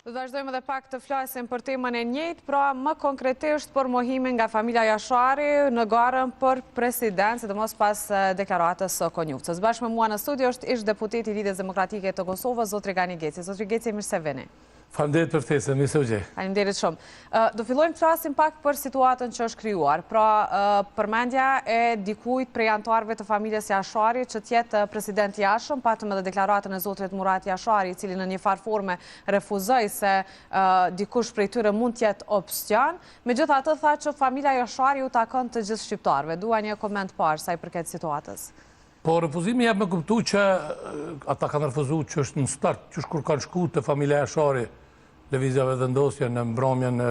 Do të vazhdojmë edhe pak të flasim për temën e njëjtë, pra më konkretisht për mohimin nga familja Jashari në garën për president, sidomos pas deklaratës së Konjufcës. Bashkë me mua në studio është ish deputeti i Lidhjes Demokratike të Kosovës, zotri Gani Geci. Zotri Geci, mirë se vini. Faleminderit për ftesën, mirë se u gjej. Faleminderit shumë. Do fillojmë të flasim pak për situatën që është krijuar. Pra, përmendja e dikujt prej anëtarëve të familjes Jashari që të jetë president i jashtëm, patëm edhe deklaratën e zotrit Murat Jashari, i cili në një farë forme refuzoi se dikush prej tyre mund të jetë opsion. Megjithatë tha që familja Jashari u takon të gjithë shqiptarëve. Dua një koment parë sa i përket situatës. Po refuzimi jep me kuptu që ata kanë refuzu që është në start, që kur kanë shku të familja Jashari, lëvizjave dhe ndosje në mbromjen e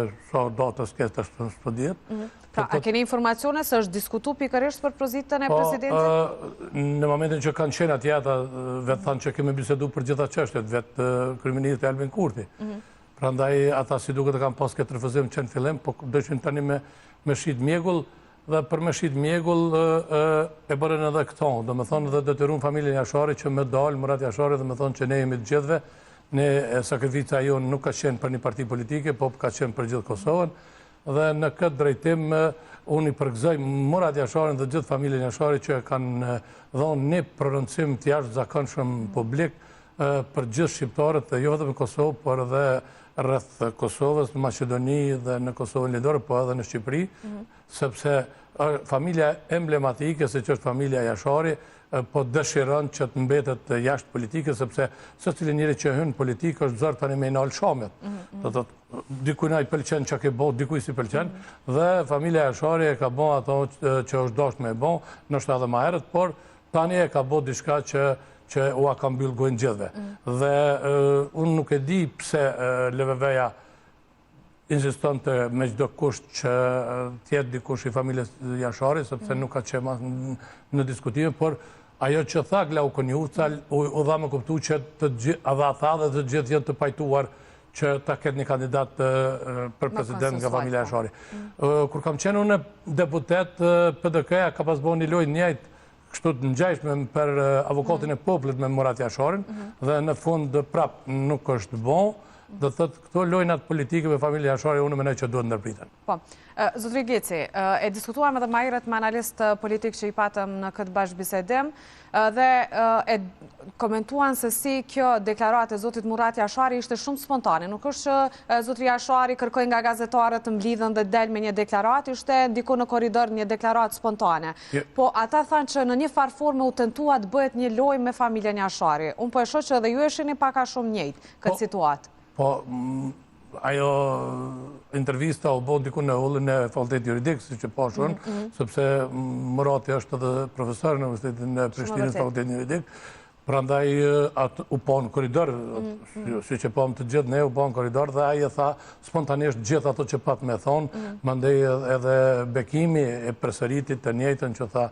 datës këtë është së djetë. Pra, a keni informacione se është diskutu pikërisht për pozitën e presidentit? Në momentin që kanë qenë atje, ata vetë thanë që kemi bisedu për gjitha qështet, vetë kryeministri Albin Kurti. Pra ndaj ata si duke të kanë pas këtë refuzim që në fillim, po dëshin tani me shit mjegull, dhe për me shit mjegull e bërën edhe këto. Dhe me thonë dhe detyrun familjen Jashari që me dalë Murat Jashari dhe me thonë që ne jemi të gjithve, ne sakrifica jonë nuk ka qenë për një parti politike, po ka qenë për gjithë Kosovën. Dhe në këtë drejtim, unë i përgëzoj Murat Jasharin dhe gjithë familjen Jashari që kanë dhonë një prorëndësim të jashtë zakonshëm publik për gjithë shqiptarët, jo vetëm në Kosovë, por edhe rreth Kosovës, në Maqedoni dhe në Kosovën Lindore, po edhe në Shqipëri, sepse familja emblematike, se që është familja Jashari, po dëshiron që të mbetet jashtë politike, sepse së cili njëri që hynë politikë është zërë tani me i nalë shamet. Dikuj na i pëlqen që ke bo, dikuj si pëlqen, dhe familja Jashari e ka bo ato që është dasht me bo, nështë edhe ma herët, por tani e ka bo diçka që ua ka mbyllë gojnë gjithve. Dhe unë nuk e di pse LVV-ja insiston të me gjdo kusht që tjetë dikush i familjes Jashari, sepse nuk ka qema në diskutime, por ajo që tha Glau Konjufca u dha me kuptu që dhe tha dhe të gjithë jenë të pajtuar që ta ketë një kandidat për president nga familja Jashari. Kur kam qenë unë deputet, PDK-ja ka pas bo një lojë njëjtë kështu të ngjajshme për avokatin e popullit me Murat Jasharin, dhe në fund prap nuk është bon, dhe thëtë këto lojnat politike me familje Jashari unë menoj që duhet ndërpriten. Po, zotri Geci, e diskutuam edhe ma herët me analist politik që i patëm në këtë bashkëbisedim, dhe e komentuan se si kjo deklaratë e zotit Murat Jashari ishte shumë spontane. Nuk është që zotri Jashari kërkoj nga gazetarët të mblidhen dhe del me një deklaratë, ishte ndiku në koridor një deklaratë spontane. Po ata thanë që në një farë forme u tentua të bëhet një lojë me familjen Jashari. Unë po e shoh që edhe ju e shihni pak a shumë njëjtë këtë situatë. Po, ajo intervista u bo diku në ullën e fakultetit juridik, si që pashon, sepse Murati është edhe profesor në Universitetin e Prishtinës fakultetit juridik, prandaj u po në koridor, si që po më të gjithë ne u po në koridor, dhe aje tha spontanisht gjithë ato që pat me thonë, mandej edhe bekimi e përsëritit të njëjtën që tha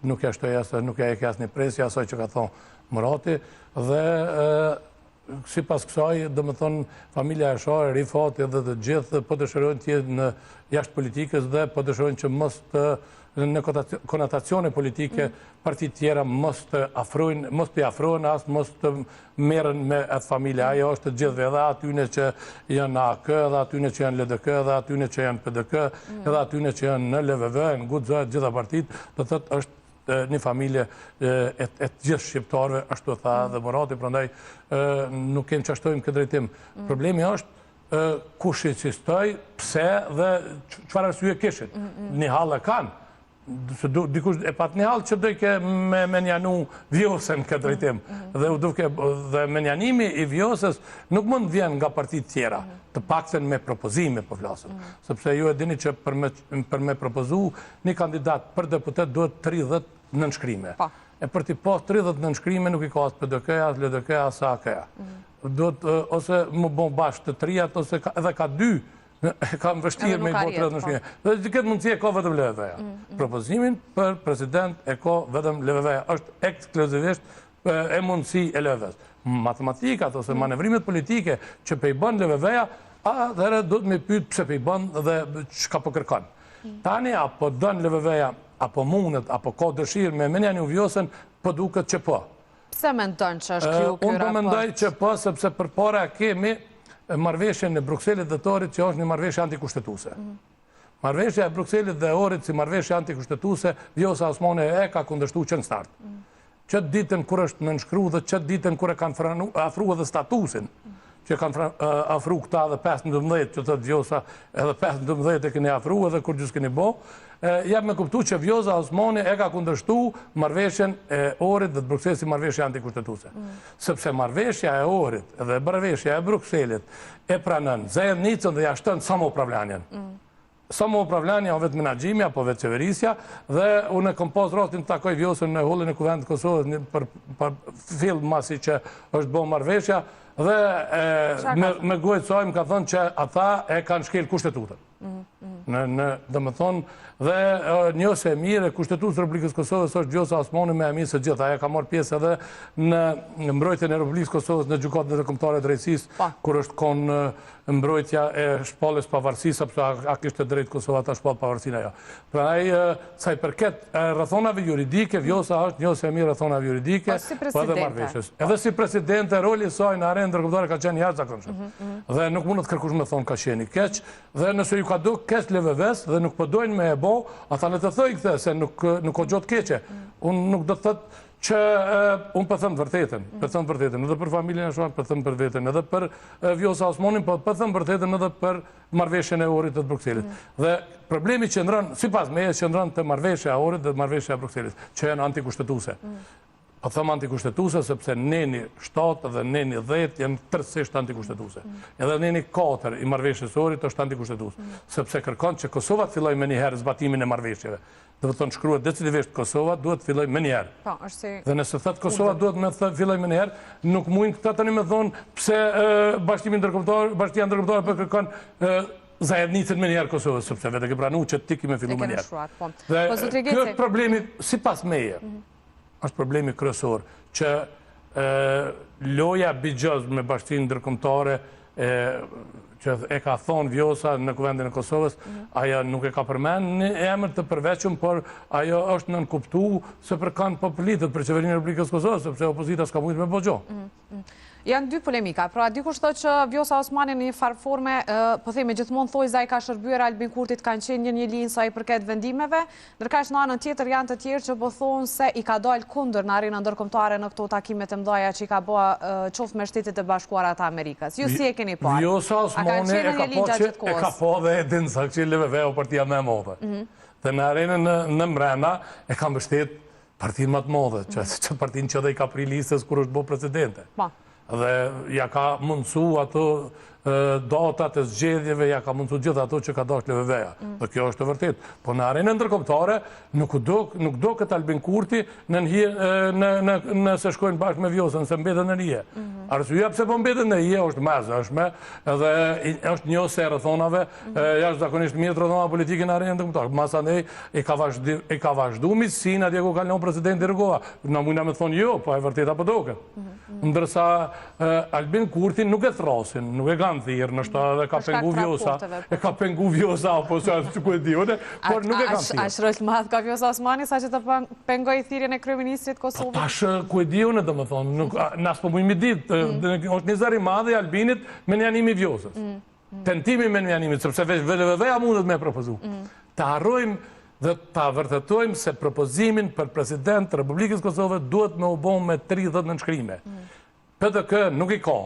nuk e shtoja se nuk e ke asnjë presje asaj që ka thonë Murati, dhe si pas kësaj, dhe me thonë, familja Jashari, Rifati dhe të gjithë, po dëshirojnë të jetë në jashtë politikës dhe po dëshirojnë që mos të, në konotacione politike, partit tjera mos të afrojnë, asë mos të merren me atë familja. Ajo është të gjithëve, edhe atyne që janë AK, edhe atyne që janë LDK, edhe atyne që janë PDK, edhe atyne që janë në LVV, në Gudzë, gjitha partit, dhe thëtë është një familje e të gjithë shqiptarëve, ashtu tha dhe Murati, prandaj nuk kemë që ashtojmë këtë drejtim. Problemi është kush insistoj, pse dhe çfarë arsye kishin. Një hallë kanë. Dikush e pat një hallë që dojke me njanu vjosën këtë drejtim. Dhe me njanimi i vjosës nuk mund vjen nga partit tjera, të paktën me propozime po flasëm. Sepse ju e dini që për me propozu një kandidat për deputet duhet 30 nënshkrime. E për t'i pas 30 nënshkrime nuk i ka as PDK-ja, as LDK-ja, as AK-ja. Ose më bon bashkë të trijat, ose edhe ka 2, kam vështirë me i bo 30 nënshkrime. Dhe këtë mundësi e ka vetëm LVV-ja. Propozimin për president e ka vetëm LVV-ja. Është ekskluzivisht e mundësi e LVV-s. Matematikat ose manevrimet politike që pe i bën LVV-ja, atëherë do të me pyet pse pe i bën dhe çka po kërkon. Tani apo dën LVV-ja, apo mundet, apo ka dëshirë me menja një vjosën, po duket që po. Pse mendon që është kriju ky raport? Unë po mendoj që po, sepse përpara kemi marrëveshjen e Brukselit dhe Torit që është një marrëveshje antikushtetuese. Marrëveshja e Brukselit dhe Orit si marrëveshje antikushtetuese, Vjosa Osmani e ka kundërshtuar që në start. Çet ditën kur është nënshkruar dhe çet ditën kur e kanë afruar edhe statusin, që kanë afru këta dhe 15, që thëtë Vjosa, edhe 15 e keni afru edhe kur gjusë keni bo, jam me kuptu që Vjosa Osmani e ka kundërshtu marrëveshjen e Orit dhe të Brukselit si marrëveshje antikushtetuese. Sepse marrëveshja e Orit dhe marrëveshja e Brukselit e pranën zajednicën dhe jashtën Samo Pravlanjen. Samo Pravlanja, o vetë menagjimi, apo vetë qeverisja, dhe unë e kom pas rastin të takoj Vjosën në hollin e Kuvendit të Kosovës për fill masi që është bo marrëveshja, dhe me gojtë sojmë ka thonë që ata e kanë shkel kushtetutën. Dhe me thonë, dhe njëse e mirë e kushtetutës Republikës Kosovës është Vjosa Osmani me e mirë se gjitha. Aja ka marrë pjesë edhe në mbrojtjen e Republikës Kosovës në gjykatën e kombëtare drejtësisë, kur është konë mbrojtja e shpalljes pavarësisë, sepse a kishte drejt Kosova ta shpall pavarësinë ajo. Prandaj, sa i përket rrethonave juridike, Vjosa është njëse e mirë rrethonave juridike, po edhe marrëveshjes. Edhe si presidente, roli i saj në arenë ndërkombëtare ka qenë jashtëzakonshëm. Dhe nuk mundet kërkush me thonë ka qenë i keq, dhe nëse ju ka do keq LVV-s dhe nuk po dojnë me e bo, ata le të thojë këtë se nuk o gjotë keqe. Unë nuk do të thëtë që unë për thëmë vërtetën, edhe për familjen e Shuar për thëmë për vetën, edhe për Vjosa Osmanin, për thëmë vërtetën edhe për marrëveshjen e Orit dhe të Brukselit. Dhe problemi që ndronë, si pas meje, që ndronë të marrëveshja e Orit dhe marrëveshja e Brukselit, që janë antikushtetuese. Po thëmë antikushtetuese sepse neni 7 dhe neni 10 janë tërësisht antikushtetuese. Edhe neni 4 i marrëveshjes Orit është antikushtetuese, sepse kërkon që Kosova të filloj me njëherë zbatimin e marrëveshjeve. Dhe të thonë shkruat decidivisht Kosova duhet të filloj me njëherë. Dhe nëse thëtë Kosova duhet me filloj me njëherë, nuk mujnë këta tani me thonë pse bashkia ndërkombëtare për kërkon zajednicën me njëherë Kosovës, sepse vete ke pranu që ti ki me fillu me njëherë. Dhe kjo problemi, si pas meje, është problemi kryesor, që loja bigjëz me bashkinë ndërkombëtare që e ka thonë Vjosa në Kuvendin e Kosovës, ajo nuk e ka përmen një emër të përveqëm, por ajo është nënkuptu se përkan populitët për qeverinë e Republikës Kosovës, sepse opozita s'ka mujtë me bëgjo. Janë dy polemika. Pra, dikush thotë që Vjosa Osmani në një farë forme, po themi, gjithmonë thoi za i ka shërbyer Albin Kurtit, kanë qenë një linjë sa i përket vendimeve, ndërkaq në anën tjetër janë të tjerë që po thonë se i ka dalë kundër në arenën ndërkombëtare në këto takimet e mëdha që i ka bë qoftë me Shtetet e Bashkuara të Amerikës. Ju si e keni parë? Vjosa Osmani e ka po dhe e dinë sa që LVV o partia më e madhe. Dhe në arenën në mbrenda e ka mbështet partinë më të madhe, që partinë që dhe i ka pri listës kur është bo presidente. Dhe ja ka mundësu ato datat e zgjedhjeve, ja ka mundësu gjithë ato që ka dash LVV-ja. Dhe kjo është të vërtet. Po në arenën ndërkombëtare nuk do këtë Albin Kurti nëse shkojnë bashkë me Vjosën, se mbetën në nije. Arsyeja pse po mbetën në nije është me zëshme, edhe është një ose rrethonave, jashtë zakonisht mirë rrethona politike në arenën ndërkombëtare. Masanej e ka vazhdu mitësinë atje ku kalon presidenti Rugova. Na mujna me thonë jo, po e vërtet apo doket. Ndërsa Albin Kurti nuk e thrasin, nuk e kanë thirë, nështë edhe ka pengu Vjosa, e ka pengu Vjosa, apo që ku e dione, por nuk e kanë thirë. A shrojt madhë ka Vjosa Osmani, sa që të pengoj thirjen e kryeministrit Kosovë? Tash ku e dione, dhe më thonë, nas po mujmë i ditë, është një zari madhe i Albinit me një animi Vjosës. Tentimi me një animit, sepse VLVV-a mundet me propozu. Ta harrojmë dhe ta vërtetojmë se propozimin për president të Republikës Kosovë duhet me u bon me 30 nënshkrime. PDK nuk i ka,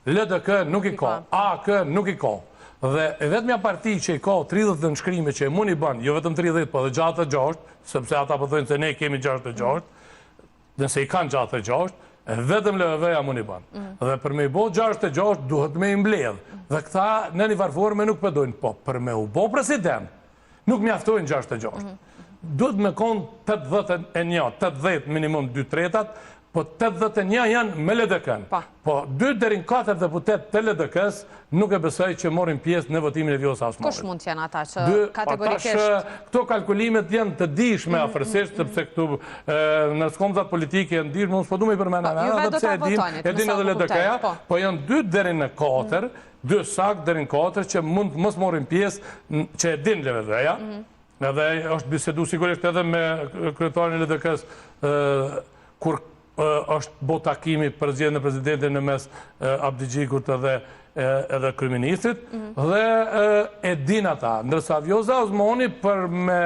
LDK nuk i ka, AK nuk i ka. Dhe vetëmja parti që i ka 30 nënshkrime që e mund i ban, jo vetëm 30, po dhe 66, sepse ata përthojnë se ne kemi 66, nëse i kanë 66, vetëm LVV-a mund i ban. Dhe për me i bo 66 duhet me i mbledh. Dhe këta në një varforme nuk përdojnë, po për me u bo president, nuk mjaftojnë 66. Duhet me konë 80 minimum 2/3, po 81 janë me LDK-n. Po 2 deri në 4 deputet të LDK-s nuk e besoj që morin pjesë në votimin e Vjosa Osmanit. Kush mund t'janë ata që kategorikisht? Këto kalkulimet janë të dishme afërsisht, sepse këtu në skomzat politike janë dishme, unë s'po du me i përmena dhe pse e din edhe LDK-ja, po janë 2 deri në 4, 2 sak deri në 4 që mund mos morin pjesë që e din LVV-ja, edhe është bisedu sigurisht edhe me kryetarin e LDK-s kur është bo takimi për zgjedhjen e presidentit në mes Abdi Gjikut edhe edhe kryeministrit, dhe e din ata. Ndërsa Vjoza Osmani për me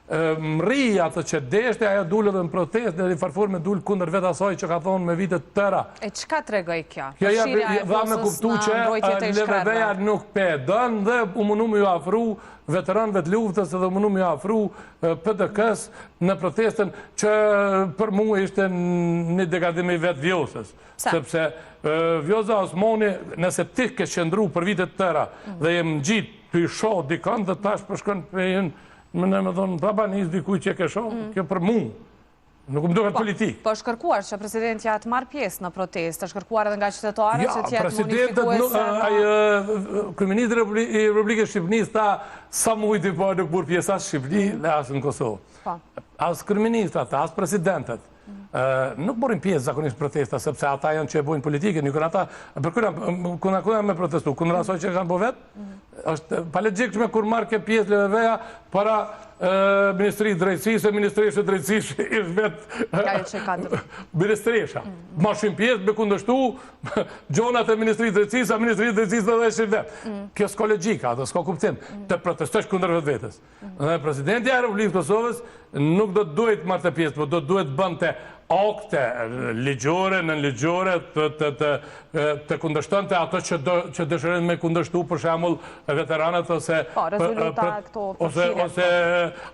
mri atë që deshte, ajo dulë dhe në protest, dhe i farforme dulë kundër vetë asaj që ka thonë me vitet tëra. E qka të regoj kjo? Kjo dha me kuptu që LVV-ja nuk pe dënë dhe u mundu me ju afru veteranëve të luftës dhe mundu me ju afru PDK-s në protestën që për mu ishte një degadimi vetë Vjosës. Sepse Vjoza Osmani, nëse ti ke qëndru për vitet tëra dhe jem gjitë për i shoh dikën dhe tash përshkën për jenë më në me thonë, prapa njës dikuj që ke shoh, kjo për mu. Nuk më duket politik. Po shkërkuar që presidentja të marrë pjesë në protest, të shkërkuar edhe nga qytetarët që tjetë monifikuese në... Kryeministri i Republikës Shqipënisë ta sa mujti po nuk burë pjesë asë Shqipëni dhe asë në Kosovë. Asë kryeministrat, asë presidentet, nuk borin pjesë zakonisht protesta, sepse ata janë që e bojnë politike, një kërë ata, për kuna me protestu, kundër asoj që kanë po vetë, është palegjikshme kur marrë ke pjesë LVV-ja para Ministri Drejtësisë, Ministreshe Drejtësisë ishtë vetë Ministresha. Ma shumë pjesë me kundështu gjonat e Ministri Drejtësisë, a Ministri Drejtësisë dhe ishtë vetë. Kjo s'ko logjika, dhe s'ko kuptim, të protestosh kundër vetë vetës. Dhe Presidenti e Republikës Kosovës nuk do të duhet marrë të pjesë, po do të duhet bënte akte ligjore, në ligjore të kundështënte ato që dëshërën me kundështu për shemull veteranët ose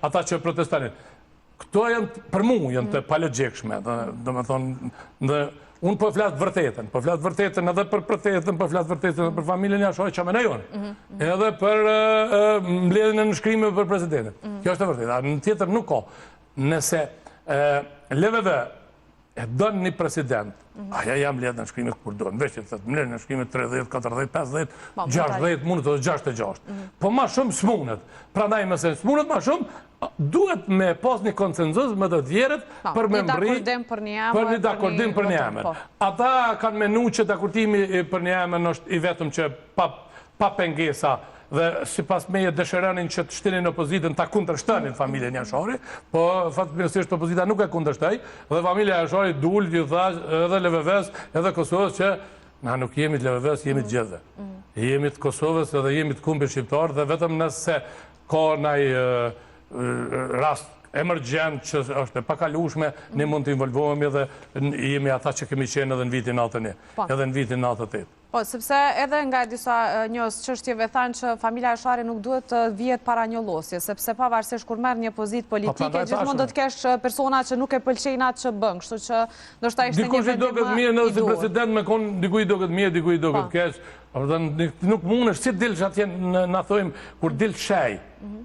ata që protestanin. Këto janë, për mu, janë të palegjekshme. Do me thonë, unë po flasë vërtetën edhe për protestën, po flasë vërtetën edhe për familjen Jashoj që me në jonë, edhe për mbledhjen e nënshkrimeve për presidentin. Kjo është e vërtetë. Në tjetër nuk ka. Nëse LVV e dënë një president, aja jam mbledhjen e nënshkrimit kur do, në veç që të mbledhjen e nënshkrimit 30, 40, 50, 60, mundet edhe 66. Po ma shumë s'mundet. Pra ndaj mëse s'mundet ma shumë, duhet me pas një konsenzus me të tjerët për me mbri për një dakordim për një emër. Ata kanë menu që dakordimi për një emër është i vetëm që pa pengesa dhe si pas meje dëshëranin që të shtinin opozitën ta kundërshtanin familjen Jashari, po fatmirësisht opozita nuk e kundërshtaj dhe familja Jashari dul, ju thash, edhe LVV-s, edhe Kosovës që na nuk jemi të LVV-s, jemi të gjithve. Jemi të Kosovës edhe jemi të kumbit shqiptar dhe vetëm nëse ka naj rast emergjent që është e pakalueshme, ne mund të involvohemi dhe jemi ata që kemi qenë edhe në vitin 91, edhe në vitin 98. Po, sepse edhe nga disa njës çështjeve thanë që familja Jashari nuk duhet të vihet para një llosje, sepse pavarësisht kur merr një pozitë politike, gjithmonë do të kesh persona që nuk e pëlqejnë atë që bën, kështu që ndoshta ishte një vendim i duket mirë nëse president me kon dikujt duket mirë, dikujt duket keq. Nuk mundesh si dilsh atje na thojmë kur dil shej.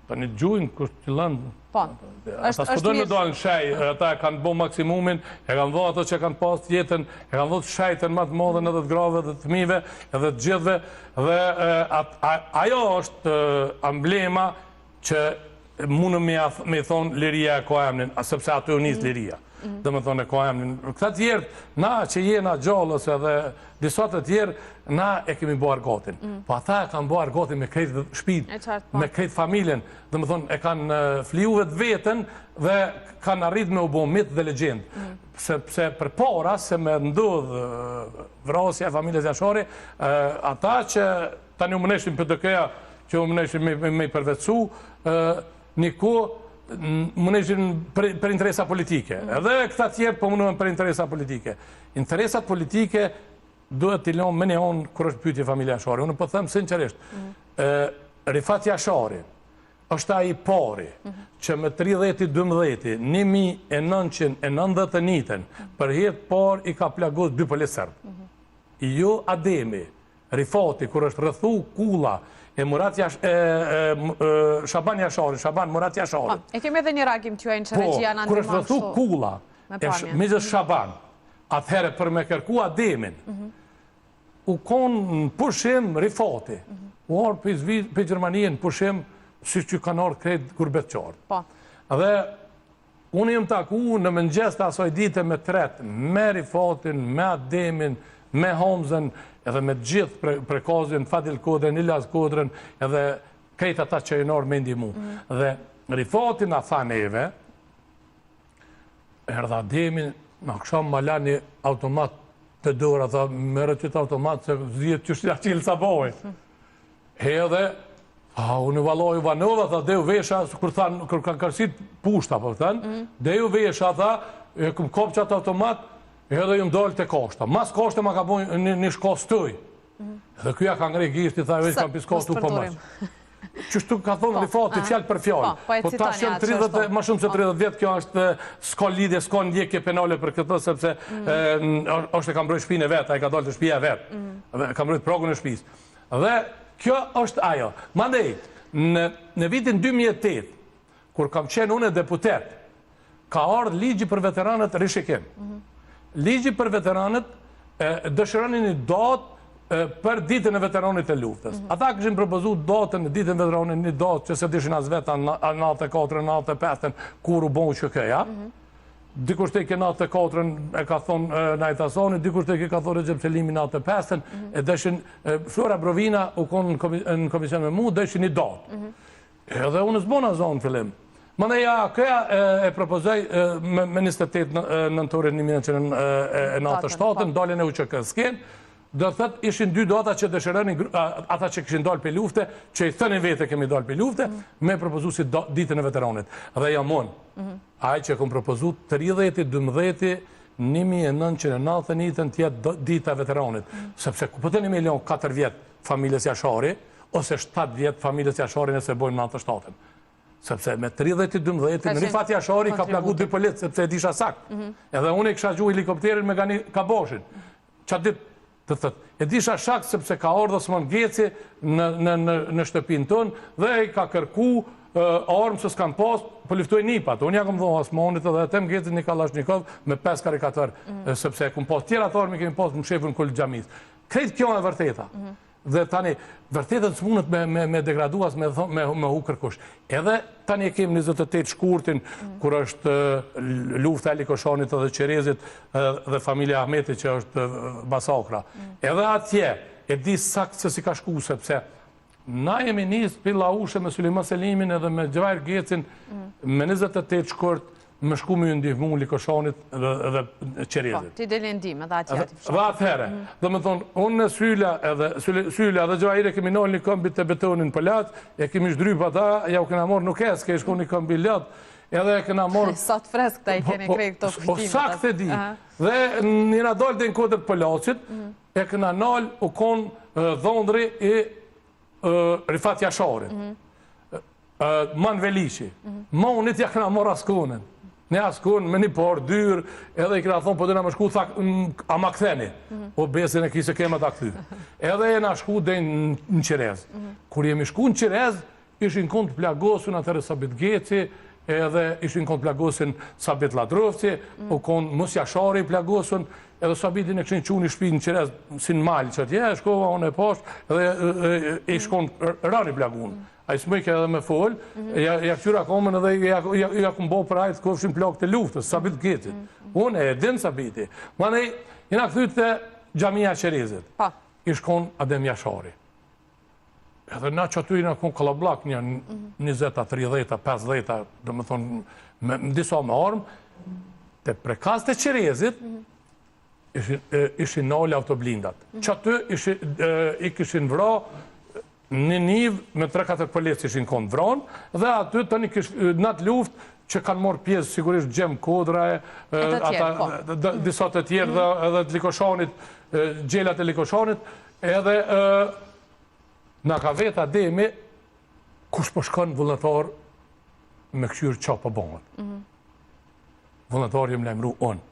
Tani gjujnë kur fillon. Po. Ata s'po do dalin shej, ata kanë bën maksimumin, e kanë vënë ato që kanë pas jetën, e kanë vënë shejtën më të madhe edhe të grave dhe të fëmijëve, edhe të gjithëve dhe ajo është emblema që mundëm me thonë liria e koemnin, sepse aty u nis liria. Dhe me thonë e koemnin. Këta tjerë, na që jena gjallës edhe disa të tjerë, na e kemi bo argatin. Po ata e kanë bo argatin me krejt shpit, me krejt familjen, dhe me thonë e kanë fliu vetë vetën dhe kanë arrit me u bo mit dhe legend. Sepse për para se me ndodh vrasja e familjes Jashari, ata që tani u mëneshim PDK-ja, që u mëneshim me i përvecu, një kohë mëneshim për interesa politike. Edhe këta tjerë po mënojnë për interesa politike. Interesat politike duhet t'i lëmë me neon kër është pyetje familja Jashari. Unë po thëmë sinqerisht, Rifat Jashari është ai pari që me 30-12, 1991 për herë par i ka plagos 2 policë serbë. Jo Ademi, Rifati, kër është rrethu kulla e Shaban Jashari, Shaban Murat Jashari. E kemi edhe një reagim t'juaj në që regjia në kër është rrethu kulla e Mizës Shaban, atëherë për me kërku Ademin, u konë në pushim Rifati, u orë për Gjermanien në pushim si që kanë orë krejt gurbet qartë. Dhe unë jem taku në mëngjes të asoj dite me tret, me Rifatin, me Ademin, me Hamzën, edhe me gjithë prekozin, Fadil Kodren, Ilas Kodren, edhe krejt ata që e nërë me ndimu. Dhe Rifatin a tha neve, erdha Ademin, në kësham ma la një automat të dorë, tha, merë qëtë automat, se zhjetë që shtë qilë sa bojë. Edhe, unë valoj vanova, tha, dhe u vesha, kër kanë kërësit pushta, po thënë, dhe u vesha, tha, e këm kopë qatë automat, edhe ju më dollë të koshta. Mas koshte ma ka bojë një shkos tëj. Dhe kja ka ngrej gishti, tha, veç kam piskostu për mas. Qështu ka thonë rifati, fjallë për fjallë. Po ta shumë ma shumë se 30 vjetë, kjo është s'ko lidhje, s'ko ndjekje penale për këtë, sepse është e kam brojt shpinë e vetë, a i ka dollë të shpia e vetë. Kam brojt progën e shpis. Dhe kjo është ajo. Mandej, në vitin 2008, kur kam qenë unë e deputet, ka ardhë ligji për veteranët rishikim. Ligji për veteranët dëshiranin një datë për ditën e veteranit e luftës. Ata këshin propozu datën e ditën e veteranit një datë që se dishin as vetë në 94, 95, kur u bon që këja. Dikush të i ke 94 e ka thonë Najtasoni, dikush të i ka thonë Recep Selimi 95, e dëshin Flora Brovina u konë në komision me mu, dëshin një datë. Edhe unë s'bona zonë fillim. Mëne ja, këja e propozoj me 28 nëntorin 1997, dalin e UQK s'ken, do thët ishin dy data që dëshirenin ata që këshin dalë për lufte, që i thënin vete kemi dalë për lufte, me propozu si ditën e veteranit. Dhe jam unë, aj që kom propozu 30, 12, 1991 tjetë dita e veteranit. Sepse ku pëtën 1.4 vjetë familjes Jashari, ose 7 vjetë familjes Jashari nëse bojnë 97. Sepse me 30-12, në Rifat Jashari ka plagu 2 politë, sepse e disha sakt. Edhe unë i kësha gju helikopterin me gani kaboshin. Qatë ditë, të thëtë, e disha shak sepse ka ardhë Osman Geci në shtëpin tënë dhe i ka kërku armë se s'kan pas, po luftuj nipat. Unë ja kom dhonë Osmanit edhe tem Geci një Kalashnikov me 5 karikator, sepse kum pas tjera të armë i kemi pas më shefën kullë gjamis. Krejt kjo e vërteta. Dhe tani, vërtetët së mundet me degraduas, me hu kërkush. Edhe tani e kemë 28 shkurtin, kur është lufta e Likoshanit edhe Qerezit dhe familja Ahmeti që është masakra. Edhe atje, e di sakt se si ka shku, sepse na jemi njës pilla ushe me Suleiman Selimin edhe me Gjvajr Gecin me 28 shkurt, me shku me ju ndihmu Likoshanit dhe Qerezit. Ti deli ndime dhe atje ati Dhe atëhere. Dhe me thonë, unë në Sylla dhe Gjvajre kemi nalë një këmbi të betonin për latë, e kemi shdry për ta, ja u kena morë nuk e s'ke shku një këmbi latë, edhe e kena morë... Sot fresk ta i keni krej këto kujtimet. O sakt e di. Dhe njëna dollë dhe në kodët për lacit, e kena nalë u konë dhondri i Rifat Jasharit. Man Velishi. Ma unit ja kena morë askonën. Ne askon me një por, dyrë, edhe i kena thonë, po dhe nga më shku, thak, a ma këtheni. O besin e kise kema ta këthy. Edhe e nga shku dhe në Qerez. Kur jemi shku në Qerez, ishin kont plagosun atërë Sabit Geci, edhe ishin kont plagosin Sabit Ladrovci, u kon Mus Jashari plagosun, edhe Sabitin e këshin që një shpi në Qerez, si në malë që tje, shkova unë e poshtë, edhe i shkon rani plagun. A i smëjke edhe me folë, ja këtyra komën edhe ja këmë bo për ajtë kofshin plak të luftës, Sabit Gecit. Unë e din Sabiti. Ma nej, jena këthyt të Gjamia Qerezit. I shkon Adem Jashari. Edhe na që aty jena kënë kalablak një 20, 30, 50, dhe me thonë, me disa me armë, të prekas të Qerezit, ishin nalë autoblindat. Që aty i kishin vra, një nivë me 3-4 policë ishin konë vranë, dhe aty të në atë luft që kanë morë pjesë sigurisht Gjem Kodra, disa të tjerë edhe të Likoshanit, gjelat e Likoshanit, edhe në ka vetë ademi kush po shkon vullnetar me këqyrë qa po bonët. Vullnetar jem lajmëru unë.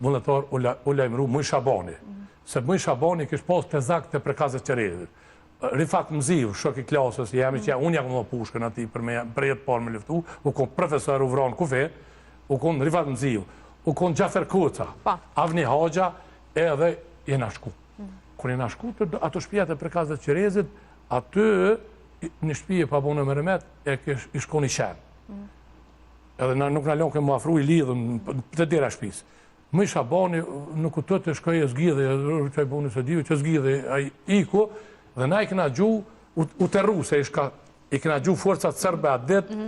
Vullnetar u lajmëru Muj Shabani. Se Muj Shabani kish pas të zak të prekazet Qerezit. Rifat Mziv, shok i klasës, jemi që unë jakëm dhe pushkën ati për jetë parë me luftu, u konë profesor u vranë kufe, u konë Rifat Mziv, u konë Gjafer Koca, Avni Haxha, edhe jena shku. Kër jena shku të ato shpijat e prekazet Qerezit, aty një shpije pa bonë me remet, e i shkon i shenë. Edhe nuk në lonë kemë afru i lidhën të dira shpisë. Më i Shabani nuk u të të shkoj e zgjidhe, që i bonë së dive, që zgjidhe iku, dhe na i këna gju u terru, se i këna gju forcat sërbe atë ditë,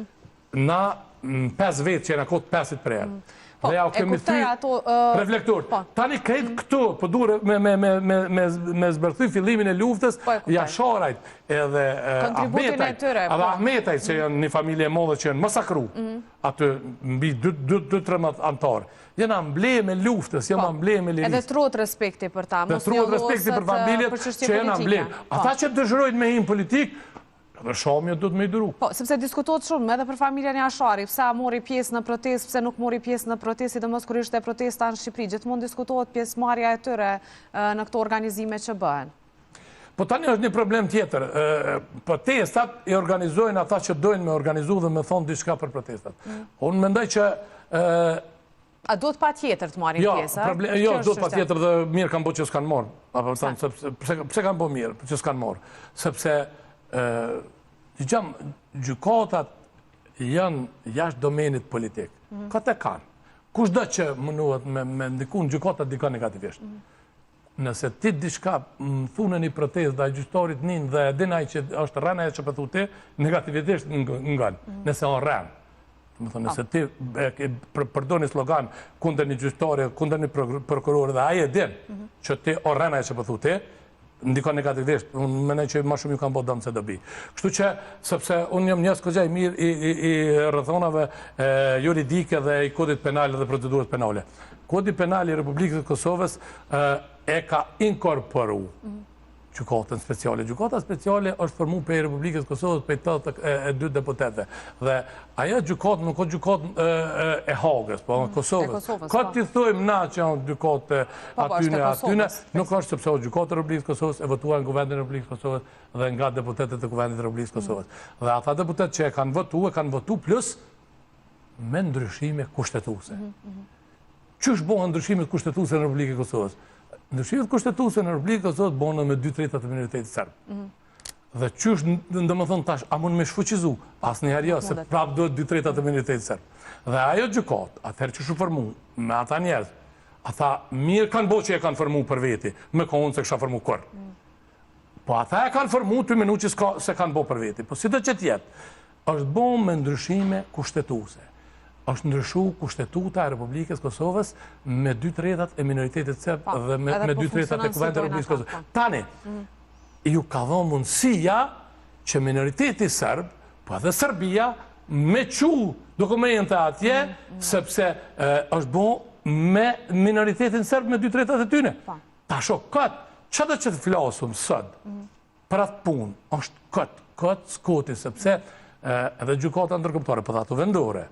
na 5 vetë që e në kotë 5 për erë. Dhe ja u kemi thy reflektor. Tani krejt këtu, po duhet me zbërthy fillimin e luftës, Jasharajt edhe Ahmetaj, që janë një familje e modhe që janë masakru, aty mbi 2-3 antarë. Janë ambleme luftës, janë ambleme lirisë. Edhe trot respekti për ta, mos një loset për çështje politike. Ata që dëshirojnë me him politik, dhe shamja du të me i duru. Po, sepse diskutohet shumë edhe për familjen e Jashari, pse mori pjesë në protest, pse nuk mori pjesë në protest, sidomos kur ishte protesta në Shqipëri. Gjithmonë diskutohet pjesëmarrja e tyre në këto organizime që bëhen. Po tani është një problem tjetër. Protestat i organizojnë ata që dojnë me organizu dhe me thonë diçka për protestat. Unë mendoj që... A do të pa tjetër të marim pjesë? Jo, do të pa tjetër dhe mirë kanë bo që s'kanë morë. Pse kanë bo mirë që s'kanë morë? Sepse gjykatat janë jashtë domenit politik. Këtë e kanë. Kush do që mënuat me ndikun gjykatat dika negativisht. Nëse ti diçka më thunë një protest dhe gjyqtarit njën dhe dinaj që është rëna e që pëthu ti, negativisht nganë. Nëse o rënë. Nëse ti përdo një slogan kunder një gjyqtari, kunder një prokurori dhe aje din që ti o rëna e që pëthu ti, ndikon negativisht, unë menej që ma shumë ju kanë bo dëmë se dobi. Kështu që, sepse unë jam njësë këgjaj mirë i rrëthonave juridike dhe i kodit penale dhe procedurët penale. Kodit penale i Republikës Kosovës e ka inkorporu gjykatën speciale. Gjykata speciale është formu për Republikës Kosovës për 82 deputetve. Dhe aja gjykatë nuk o gjykatë e Hagës, po në Kosovës. Ka t'i thujmë na që janë gjykatë atyne, nuk është sepse o gjykatë e Republikës Kosovës e votuar në Kuvendin e Republikës Kosovës dhe nga deputetet e Kuvendit e Republikës Kosovës. Dhe ata deputet që e kanë votu plus me ndryshime kushtetuse. Qësh bohën ndryshimet kushtetuse në Republikës Kosovës? Ndryshimet kushtetuse në Republikën Kosovës bohën me 2/3 të minoritetit serb. Dhe qësh, dhe më thonë tash, a mund me shfuqizu? Asë njëherë jo, se prapë do 2/3 të minoritetit serb. Dhe ajo gjykat, atëherë që shu formu, me ata njerëz, ata mirë kanë bo që e kanë formu për veti, me kohën se kësha formu kërë. Po ata e kanë formu të minu që se kanë bo për veti. Po si të që tjetë, është bo me ndryshime kushtetuse. Është ndryshu kushtetuta e Republikës Kosovës me 2/3 e minoritetit serb dhe me 2/3 e Kuvendit e Republikës Kosovës. Tani, ju ka dhonë mundësia që minoriteti serb, po edhe Serbia, me qu dokumente atje, sepse është bo me minoritetin serb me 2/3 e tyne. Ta shok, që dhe që të flasëm sëtë, për atë punë, është këtë skoti, sepse edhe gjykata ndërkombëtare, për ato vendore,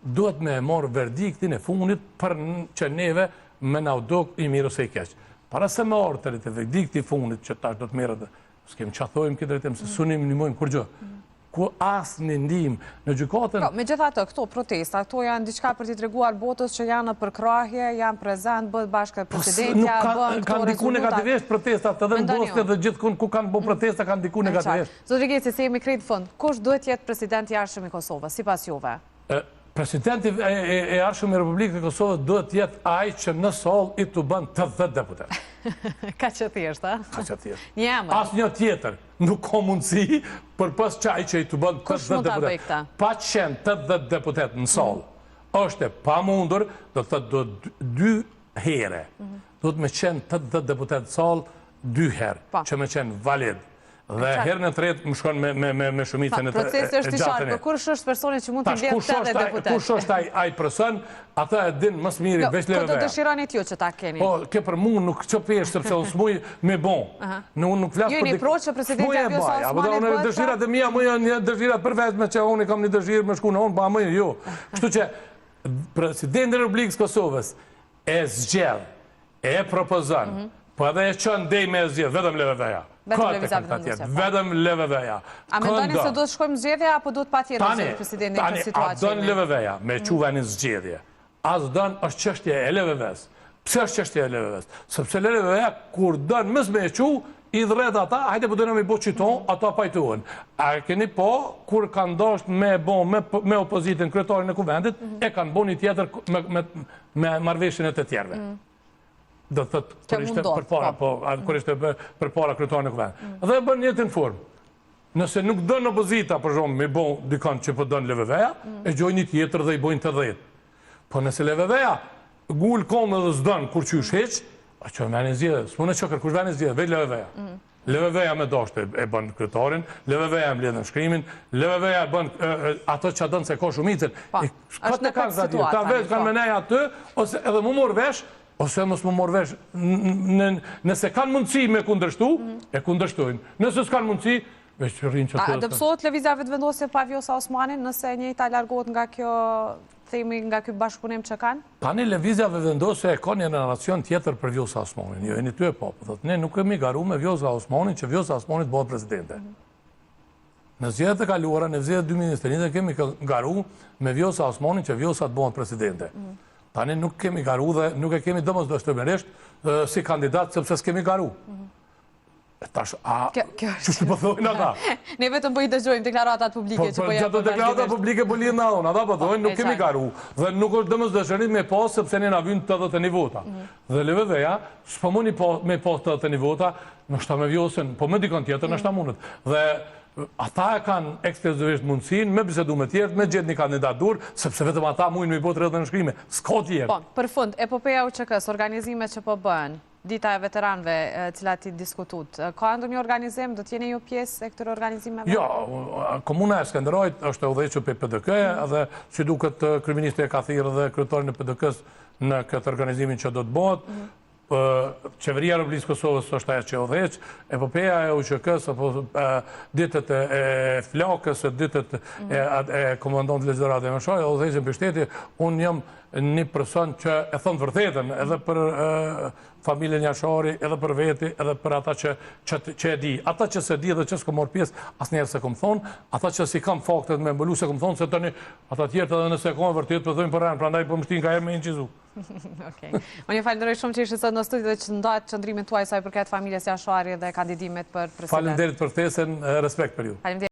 duhet me marrë verdiktin e fundit për që neve me naudok i mirë ose i keqë. Para se me orëtërit e verdikti fundit që tash do të merët, s'kem që thojmë këtë drejtim, se sunim një mojmë kur gjë, ku asë një ndim në gjykatën... Me gjitha të këto protesta, këto janë diçka për t'i treguar botës që janë në përkrahje, janë prezent, bëtë bashkë presidentja, bënë këto rezultat... Kanë diku negativisht protestat, edhe në Bosnjë dhe gjithë ku kanë bo protesta, kanë diku negativisht. Zotri Geci, se jemi krejtë fund, kush duhet jetë presidenti i arshëm i Kosovës, si pas juve? Presidenti e arshëm i Republikës e Kosovës duhet jetë aj që në sol i të bënë 80 deputet. Ka që thjesht, a? Ka që thjesht. Njëmë. Asë një tjetër nuk ka mundësi për pas qaj që i të bënë 80 deputet. Kush mund të bëj këta? Pa qenë 80 deputet në sol, është e pa mundur, do të do 2 here. Do të me qenë 80 deputet në sol 2 herë, që me qenë valid. Dhe herën e tretë më shkon me shumicën e gjatën e. Procesi është i qartë, për kur është personi që mund të mbledh 80 deputet? Kush është ai person, ata e din më së miri veç leve veja. Këtë dëshironi t'ju që ta keni? Po, ke për mu nuk që pesh, sepse unë s'muj me bon. Unë nuk flasë për... Ju një proqë që presidenti Vjosa Osmani bëhet? Dëshirat e mija, më janë dëshirat përveçme që unë i kam një dëshirë me shku në unë, pa më jo. Kështu që presidenti Republikës Kosovës e zgjedh, e propozon, po edhe e qënë dej me e zgjedh, vetëm leve veja. Vetëm leveveja. A mendoni se do të shkojmë zgjedhje, apo do të pa tjera zgjedhje presidentin për situacion? Tani, a dënë leveveja, me quve një zgjedhje. As dënë është qështje e leveves. Pse është qështje e leveves? Sepse leveveja, kur dënë mës me qu, i dhret ata, hajde po dënë me bo qiton, ata pajtuën. A keni po, kur kanë dasht me bo, me opozitin kryetarin e kuvendit, e kanë bo një tjetër me marveshjen e të tjerve. Do të thëtë, kër ishte për para kryetarin e kuvendit. Dhe e bën njëtin formë. Nëse nuk dënë opozita, për shumë, me bon dikant që po dënë leveveja, e gjoj një tjetër dhe i bojnë të dhejtë. Po nëse LVV-ja gull komë dhe zdënë kur qysh heq, a që venin zjedhe, s'pune që kërkush venin zjedhe, vej LVV-ja. LVV-ja me dashtë e bën kryetarin, LVV-ja me lidhën shkrimin, LVV-ja bën ato që dënë se ka shumicën. Është në këtë situatë. Ta veç kanë menej aty, ose edhe mu morë vesh, ose mos më morë vesh. Nëse kanë mundësi me kundërshtu, e kundërshtojnë. Nëse s'kanë mundësi, veç që rrinë që të... A dëpsohet lëvizjave të vendosje pa Vjosa Osmanin, nëse njëjta largohet nga kjo, themi nga kjo bashkëpunim që kanë? Tani lëvizjave vendosje e ka një relacion tjetër për Vjosa Osmanin. Jo, e një ty e po. Ne nuk kemi garu me Vjosa Osmanin që Vjosa Osmanin të bëhet presidente. Në zgjedhjet e kaluara, në zgjedhjet 2021 kemi garu me Vjosa Osmanin që Vjosa të bëhet presidente. Tani nuk kemi garu dhe nuk e kemi domosdoshmërisht si kandidat sepse s'kemi garu. Tash, që shtë pëthojnë ata? Ne vetëm po i dëgjojmë deklaratat publike që po jetë për deklaratat publike po lidhë në adhonë, ata pëthojnë, nuk kemi garu. Dhe nuk është domosdoshmërisht me pas sepse ne na vynë 80 vota. Dhe LVV-ja, s'po muni me pas 80 vota, nështë ta me Vjosën, po me dikon tjetër, nështë ta mundet. Dhe ata e kanë ekskluzivisht mundësin, me bisedu me tjertë, me gjithë një kandidatur, sepse vetëm ata mujnë me i botë rrëdhe në shkrime. S'ka tjertë. Për fund, epopeja UÇK-s, organizimet që po bënë, dita e veteranve cilat i diskutut, ka ndonjë organizim, do t'jeni ju pjesë e këtër organizimeve? Jo, Komuna e Skenderajt është e udhëhequr për PDK-ja dhe që duket kryeministri e ka thirrë dhe kryetarin e PDK-s në këtë organizimin që do të bëhet. Qeveria e Republikës Kosovës është ajo që udhëheq, epopeja e UÇK-s apo ditët e flakës, ditët e komandantit legjërat e Mëshaj, udhëheqën për shteti, unë jam një person që e thonë vërtetën edhe për familjen Jashari, edhe për veti, edhe për ata që e di. Ata që se di dhe që s'ko morë pjesë, asë njerë se kom thonë, ata që si kam faktet me mbëllu se kom thonë, se të një ata tjertë edhe nëse kom vërtet për dhujmë për rënë, pra ndaj për mështin ka herë me incizu. Unë falenderoj shumë që ishtë sot në studio dhe që ndajt qëndrimin tuaj saj përket familjes Jashari dhe kandidimet për president. Falenderit për ftesën, respekt për ju.